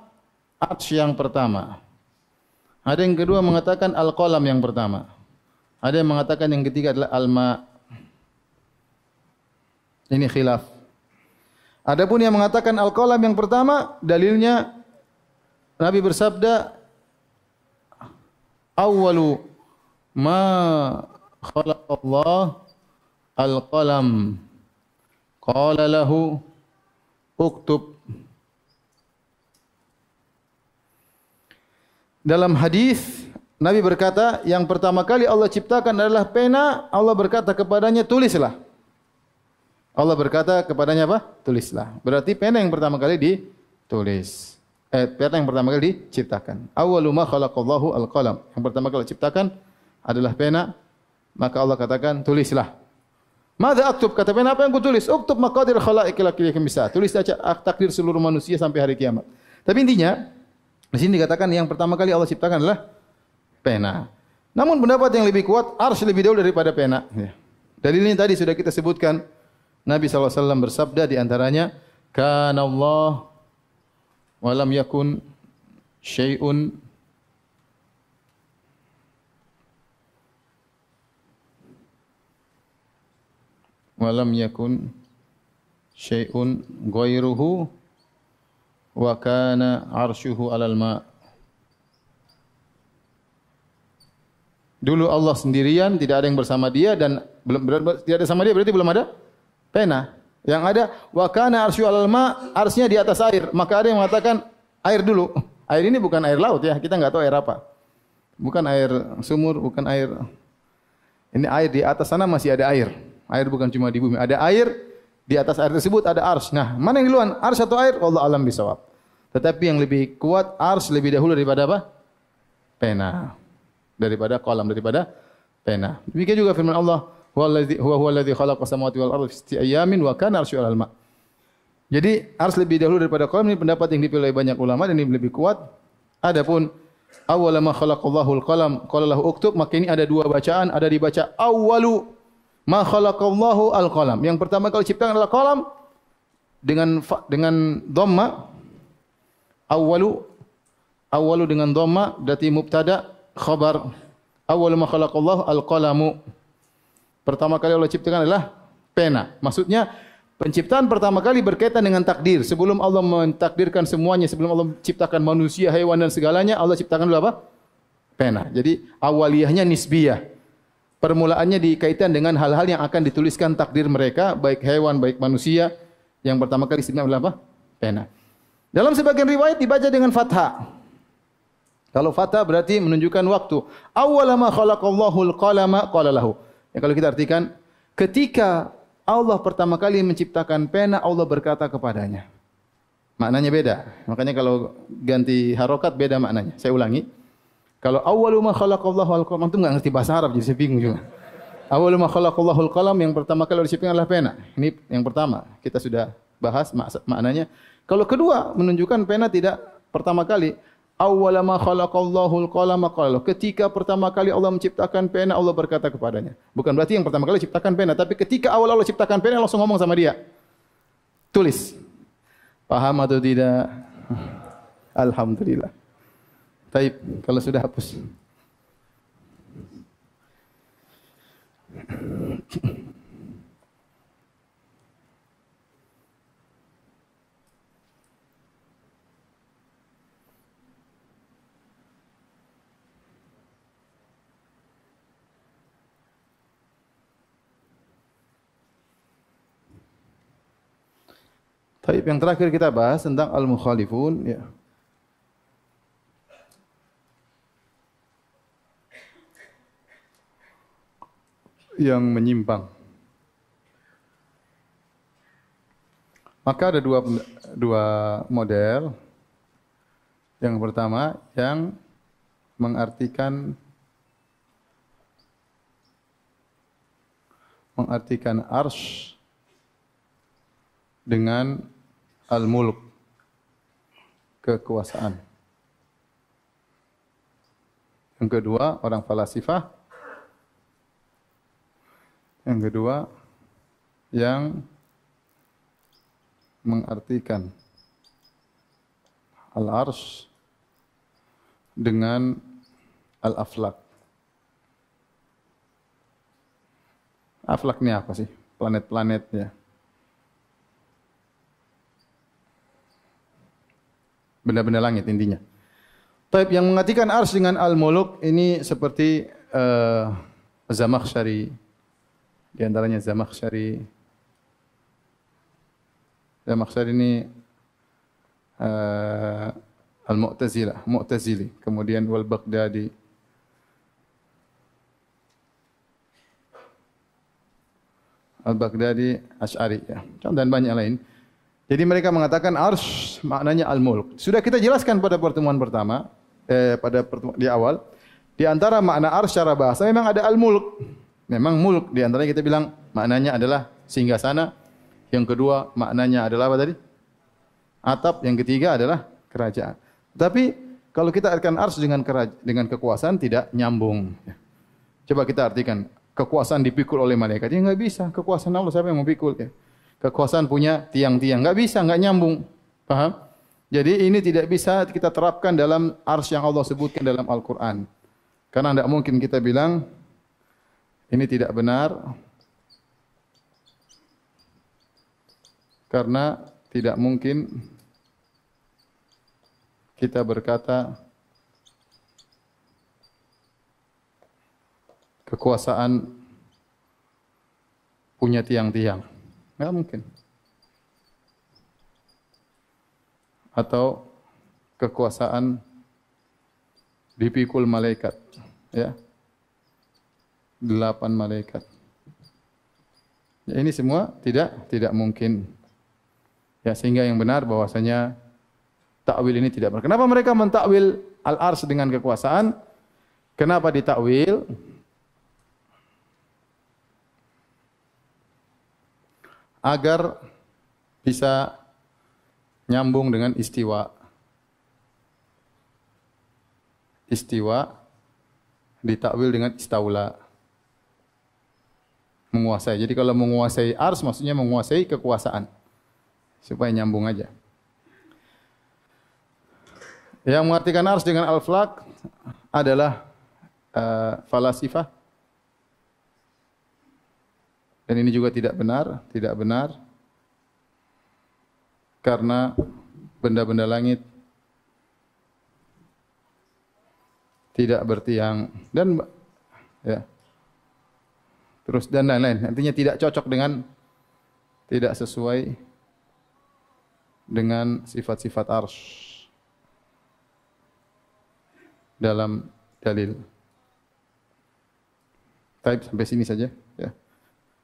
arsy yang pertama. Ada yang kedua mengatakan al-qalam yang pertama. Ada yang mengatakan yang ketiga adalah al-ma. Ini khilaf. Adapun yang mengatakan al-qalam yang pertama, dalilnya Nabi bersabda, awwalu ma khalaqallah al-qalam. Qala lahu uktub. Dalam hadis Nabi berkata, yang pertama kali Allah ciptakan adalah pena. Allah berkata kepadanya, tulislah. Allah berkata kepadanya apa? Tulislah. Berarti pena yang pertama kali ditulis. Pena yang pertama kali diciptakan. Awwalu ma khalaqallahu al-qalam. Yang pertama kali diciptakan adalah pena. Maka Allah katakan, tulislah. Madza aktub? Kata pena, apa yang kutulis? Uktub maqadir khalaiqi laki bisa. Tulis saja takdir seluruh manusia sampai hari kiamat. Tapi intinya, di sini dikatakan yang pertama kali Allah ciptakan adalah pena. Namun pendapat yang lebih kuat, arsy lebih dahulu daripada pena. Dalilnya tadi sudah kita sebutkan. Nabi SAW bersabda di antaranya, Kana Allah wa lam yakun syai'un wa lam yakun syai'un ghairuhu wa kana arsyuhu 'alal ma'. Dulu Allah sendirian, tidak ada yang bersama dia dan tidak ada sama dia berarti belum ada pena. Yang ada wa kana arsyu 'alal ma', arsy-nya di atas air. Maka ada yang mengatakan air dulu. Air ini bukan air laut ya, kita enggak tahu air apa. Bukan air sumur, bukan air. Ini air di atas sana masih ada air. Air bukan cuma di bumi, ada air di atas air tersebut ada arsy. Nah, mana yang duluan? Arsy atau air? Wallahu alam bisawab. Tetapi yang lebih kuat arsy lebih dahulu daripada apa? Pena. Daripada qalam, daripada pena. Demikian juga firman Allah, huwa alladzi khalaqa samawati wal arda fi sittati ayamin wa kana arsyu 'alal ma'. Jadi arsy lebih dahulu daripada qalam, ini pendapat yang dipilih oleh banyak ulama dan ini lebih kuat. Adapun awwala ma khalaqallahu al-qalam qala lahu uktub, maka ini ada dua bacaan, ada dibaca awwalu ma khalaqallahu al-qalam. Yang pertama kali ciptakan adalah qalam dengan dhamma. Awwalu dengan dhamma berarti mubtada khabar. Awwalu ma khalaqallahu al-qalamu. Pertama kali Allah ciptakan adalah pena. Maksudnya penciptaan pertama kali berkaitan dengan takdir. Sebelum Allah mentakdirkan semuanya, sebelum Allah ciptakan manusia, hewan dan segalanya, Allah ciptakan dulu apa? Pena. Jadi awaliyahnya nisbiyah. Permulaannya dikaitan dengan hal-hal yang akan dituliskan takdir mereka, baik hewan, baik manusia. Yang pertama kali istimewa adalah apa? Pena. Dalam sebagian riwayat dibaca dengan fathah. Kalau fathah berarti menunjukkan waktu. Awwala ma khalaqallahu al-qalama qala lahu. Ya, kalau kita artikan, ketika Allah pertama kali menciptakan pena, Allah berkata kepadanya. Maknanya beda. Makanya kalau ganti harokat beda maknanya. Saya ulangi. Kalau awwalu ma khalaqallahu al-qalam, itu enggak ngerti bahasa Arab jadi saya bingung juga. Awwalu ma khalaqallahu al-qalam, yang pertama kali diciptakan adalah pena. Ini yang pertama. Kita sudah bahas maknanya. Kalau kedua menunjukkan pena tidak pertama kali. Awwala ma khalaqallahu al-qalama qala. Ketika pertama kali Allah menciptakan pena, Allah berkata kepadanya. Bukan berarti yang pertama kali ciptakan pena, tapi ketika awal Allah ciptakan pena, langsung ngomong sama dia. Tulis. Paham atau tidak? Alhamdulillah. Baik, kalau sudah hapus. Baik, yang terakhir kita bahas tentang al-mukhalifun, ya. Yang menyimpang. Maka ada dua model. Yang pertama yang mengartikan arsy dengan al-mulk, kekuasaan. Yang kedua, orang falasifah. Yang kedua, yang mengartikan al-arsy dengan al-aflak. Aflak ini apa sih? Planet-planet ya. Benda-benda langit intinya. Taib yang mengartikan ars dengan al-muluk ini seperti Zamakhsyari. Di antaranya Zamakhsyari. Zamakhsyari ini Mu'tazili, kemudian wal Baghdadi. Al-Baghdadi Asy'ari ya. Dan banyak lain. Jadi mereka mengatakan arsy maknanya al-mulk. Sudah kita jelaskan pada pertemuan pertama, di awal. Di antara makna arsy secara bahasa memang ada al-mulk. Memang mulk di antaranya kita bilang maknanya adalah singgasana. Yang kedua maknanya adalah apa tadi? Atap. Yang ketiga adalah kerajaan. Tapi kalau kita artikan arsy dengan kekuasaan tidak nyambung. Coba kita artikan kekuasaan dipikul oleh malaikat. Ya enggak bisa. Kekuasaan Allah siapa yang mau pikul ya? Kekuasaan punya tiang-tiang. Enggak bisa, enggak nyambung. Paham? Jadi ini tidak bisa kita terapkan dalam arsy yang Allah sebutkan dalam Al-Quran. Karena tidak mungkin kita bilang ini tidak benar. Karena tidak mungkin kita berkata kekuasaan punya tiang-tiang. Enggak mungkin. Atau kekuasaan dipikul malaikat. Ya. 8 malaikat. Ya, ini semua tidak mungkin. Ya, sehingga yang benar bahwasanya takwil ini tidak benar. Kenapa mereka mentakwil al-arsy dengan kekuasaan? Kenapa ditakwil? Agar bisa nyambung dengan istiwa. Istiwa ditakwil dengan istaula. Menguasai. Jadi kalau menguasai arsy maksudnya menguasai kekuasaan. Supaya nyambung aja. Yang mengartikan arsy dengan al-falak adalah falasifah. Dan ini juga tidak benar karena benda-benda langit tidak bertiang dan ya. Terus dan lain-lain. Artinya tidak cocok dengan tidak sesuai dengan sifat-sifat arsy dalam dalil. Baik, sampai sini saja ya.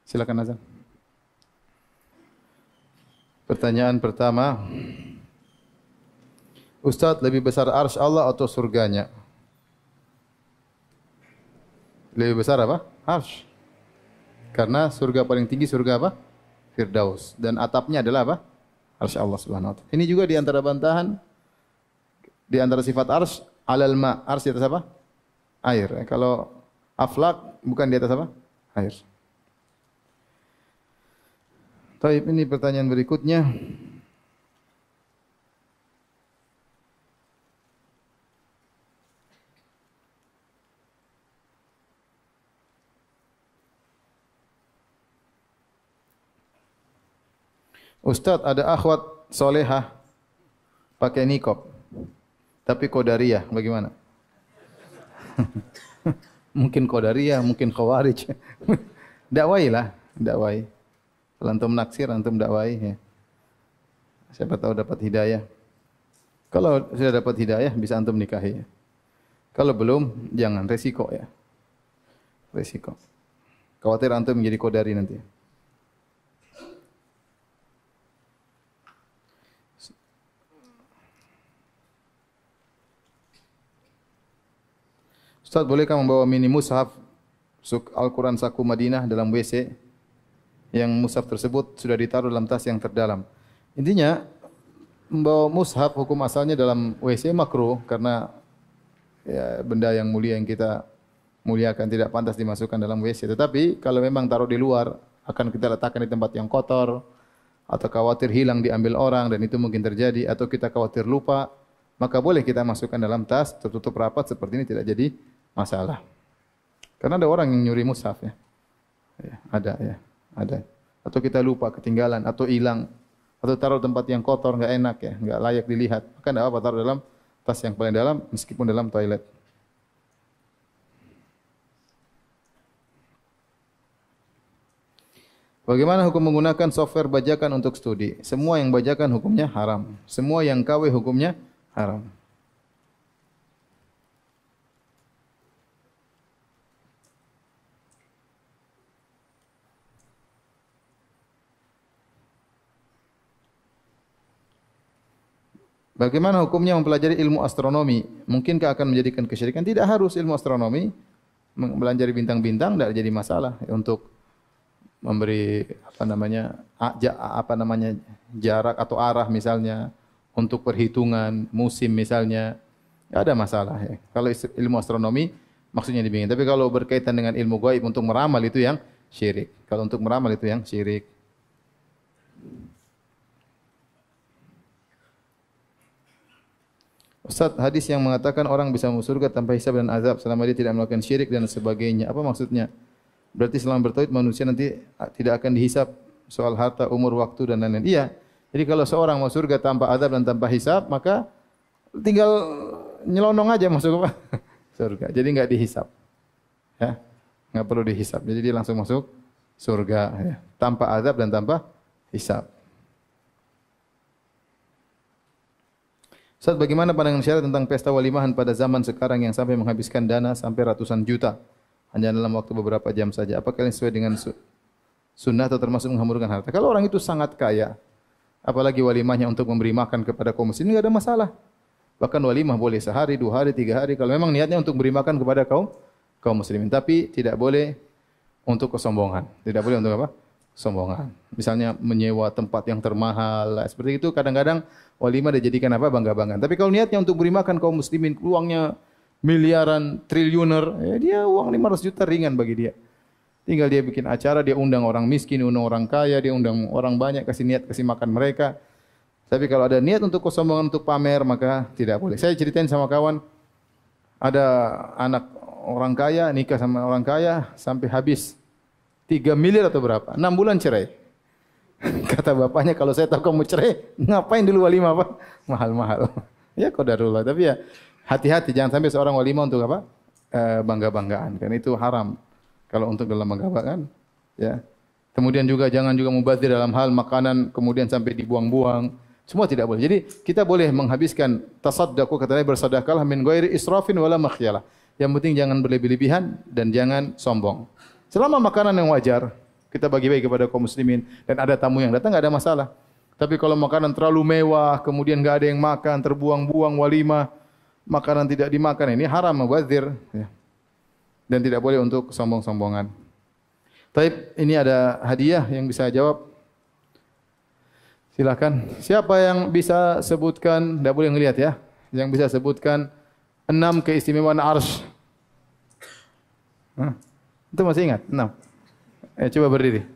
Silakan azan. Pertanyaan pertama. Ustaz, lebih besar arsy Allah atau surganya? Lebih besar apa? Arsy. Karena surga paling tinggi surga apa? Firdaus. Dan atapnya adalah apa? Arsy Allah Subhanahu wa taala. Ini juga di antara bantahan di antara sifat arsy alal ma. Arsy di atas apa? Air. Kalau aflak bukan di atas apa? Air. Baik, ini pertanyaan berikutnya. Ustaz, ada akhwat solehah pakai niqab, tapi qadariyah, bagaimana? Mungkin qadariyah, mungkin khawarij. Dakwai lah, dakwai. Kalau antum naksir, antum dakwai. Ya. Siapa tahu dapat hidayah. Kalau sudah dapat hidayah, bisa antum nikahi. Ya. Kalau belum, jangan, resiko ya. Resiko. Khawatir antum menjadi qadari nanti. Ustaz, bolehkah membawa mini mushaf Al-Quran Saku Madinah dalam WC? Yang mushaf tersebut sudah ditaruh dalam tas yang terdalam. Intinya, membawa mushaf hukum asalnya dalam WC makruh karena ya, benda yang mulia yang kita muliakan tidak pantas dimasukkan dalam WC. Tetapi kalau memang taruh di luar, akan kita letakkan di tempat yang kotor, atau khawatir hilang diambil orang, dan itu mungkin terjadi, atau kita khawatir lupa, maka boleh kita masukkan dalam tas tertutup rapat seperti ini, tidak jadi masalah. Karena ada orang yang nyuri mushaf ya. Ya, ada. Atau kita lupa, ketinggalan, atau hilang, atau taruh tempat yang kotor, enggak enak ya, enggak layak dilihat. Maka enggak apa taruh dalam Tas yang paling dalam meskipun dalam toilet. Bagaimana hukum menggunakan software bajakan untuk studi? Semua yang bajakan hukumnya haram. Semua yang KW hukumnya haram. Bagaimana hukumnya mempelajari ilmu astronomi? Mungkinkah akan menjadikan kesyirikan? Tidak harus ilmu astronomi. Mempelajari bintang-bintang tidak jadi masalah untuk memberi jarak atau arah misalnya untuk perhitungan musim misalnya, tidak ada masalah ya. Kalau ilmu astronomi maksudnya demikian. Tapi kalau berkaitan dengan ilmu gaib untuk meramal itu yang syirik. Kalau untuk meramal itu yang syirik. Ustaz, hadis yang mengatakan orang bisa masuk surga tanpa hisab dan azab selama dia tidak melakukan syirik dan sebagainya. Apa maksudnya? Berarti selama bertauhid manusia nanti tidak akan dihisab soal harta, umur, waktu dan lain-lain. Iya. Jadi kalau seorang masuk surga tanpa azab dan tanpa hisab, maka tinggal nyelonong aja masuk surga. Jadi enggak dihisab. Ya. Enggak perlu dihisab. Jadi dia langsung masuk surga ya. Tanpa azab dan tanpa hisab. Ustaz, bagaimana pandangan syariat tentang pesta walimahan pada zaman sekarang yang sampai menghabiskan dana sampai ratusan juta hanya dalam waktu beberapa jam saja? Apakah ini sesuai dengan sunnah atau termasuk menghamburkan harta? Kalau orang itu sangat kaya, apalagi walimahnya untuk memberi makan kepada kaum muslimin, tidak ada masalah. Bahkan walimah boleh sehari, 2 hari, 3 hari. Kalau memang niatnya untuk beri makan kepada kaum muslimin. Tapi tidak boleh untuk kesombongan. Tidak boleh untuk apa? Sombongan. Misalnya menyewa tempat yang termahal. Seperti itu kadang-kadang walimah dijadikan apa? Bangga-banggaan. Tapi kalau niatnya untuk beri makan kaum muslimin, uangnya miliaran, triliuner, ya dia uang 500 juta ringan bagi dia. Tinggal dia bikin acara, dia undang orang miskin, undang orang kaya, dia undang orang banyak, kasih niat, kasih makan mereka. Tapi kalau ada niat untuk kesombongan, untuk pamer, maka tidak boleh. Saya ceritain sama kawan, ada anak orang kaya, nikah sama orang kaya, sampai habis 3 miliar atau berapa, 6 bulan cerai. Kata bapaknya, kalau saya tahu kamu cerai, ngapain dulu walimah apa? Mahal-mahal. Ya qadarullah, tapi ya hati-hati, jangan sampai seorang walimah untuk apa? Bangga-banggaan, karena itu haram. Kalau untuk dalam bangga-banggaan, ya. Kemudian juga jangan juga mubazir dalam hal makanan, kemudian sampai dibuang-buang. Semua tidak boleh. Jadi kita boleh menghabiskan tasaddaqu, katanya bersedekahlah min ghairi israfin wala makhyalah. Yang penting jangan berlebih-lebihan dan jangan sombong. Selama makanan yang wajar, kita bagi-bagi kepada kaum muslimin dan ada tamu yang datang, enggak ada masalah. Tapi kalau makanan terlalu mewah, kemudian enggak ada yang makan, terbuang-buang walimah, makanan tidak dimakan, ini haram, mubazir, ya. Dan tidak boleh untuk sombong-sombongan. Taib, ini ada hadiah yang bisa jawab. Silakan. Siapa yang bisa sebutkan, tidak boleh ngelihat ya, yang bisa sebutkan 6 keistimewaan arsy. Itu masih ingat? 6. Coba berdiri.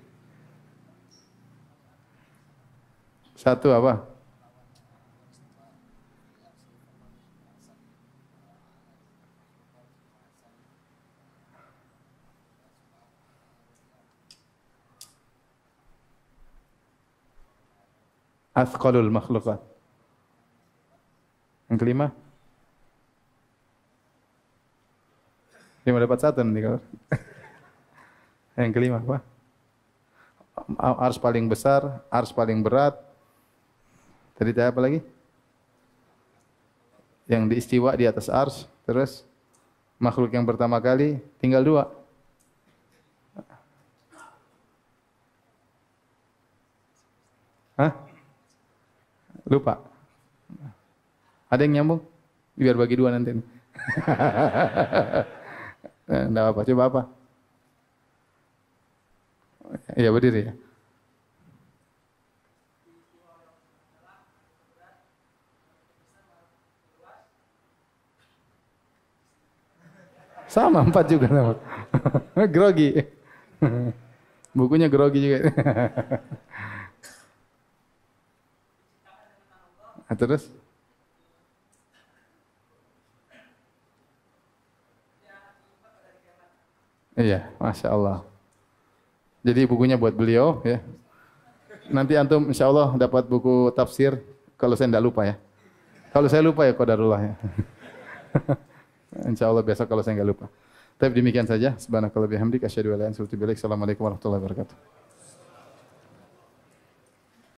1 apa? Athqalul makhluqat. Yang kelima? 5 dapat 1 nanti kalau. Yang kelima apa? Ars paling besar, ars paling berat. Tadi apa lagi? Yang diistiwa di atas ars. Terus makhluk yang pertama kali, tinggal 2. Hah? Lupa. Ada yang nyambung? Biar bagi 2 nanti. Enggak apa, coba apa? Iya berdiri ya. Sama 4 juga sama. Grogi. Bukunya grogi juga. Terus? Iya, Masya Allah. Jadi bukunya buat beliau ya. Nanti antum insya Allah dapat buku tafsir kalau saya tidak lupa ya. Kalau saya lupa ya qadarullah ya. Insya Allah besok kalau saya enggak lupa. Tapi demikian saja. Subhanakallah bihamdik asyhadu an la ilaha illa anta astaghfiruka wa atubu ilaik. Assalamualaikum warahmatullahi wabarakatuh.